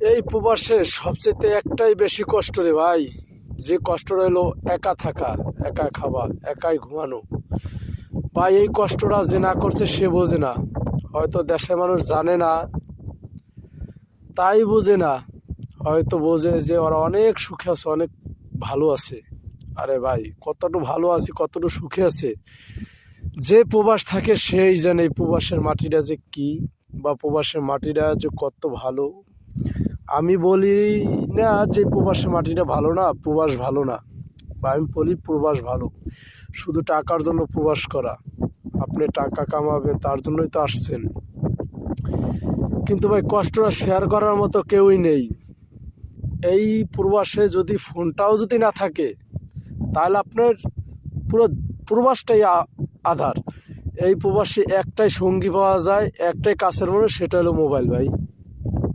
এই প্রবাসে সবচেয়ে একটাই বেশি কষ্ট রে ভাই, যে কষ্টটা হলো একা থাকা, একা খাওয়া, একাই ঘুমানো। ভাই এই কষ্টটা যে না করছে সে বোঝে না, হয়তো দেশের মানুষ জানে না তাই বোঝে না, হয়তো বোঝে যে ওরা অনেক সুখে আছে, অনেক ভালো আছে। আরে ভাই কতটুকু ভালো আছে, কতটুকু সুখে আছে, যে প্রবাস থাকে সেই জানে এই প্রবাসের মাটিটা যে কি, বা প্রবাসের মাটিটা যে কত ভালো। আমি বলি না যে প্রবাসের মাটিটা ভালো না, প্রবাস ভালো না, বা আমি বলি প্রবাস ভালো। শুধু টাকার জন্য প্রবাস করা, আপনি টাকা কামাবেন তার জন্যই তো আসছেন, কিন্তু ভাই কষ্টটা শেয়ার করার মতো কেউই নেই। এই প্রবাসে যদি ফোনটাও যদি না থাকে তাহলে আপনার পুরো প্রবাসটাই আধার। এই প্রবাসে একটাই সঙ্গী পাওয়া যায়, একটাই কাছের মানুষ, সেটা হলো মোবাইল ভাই।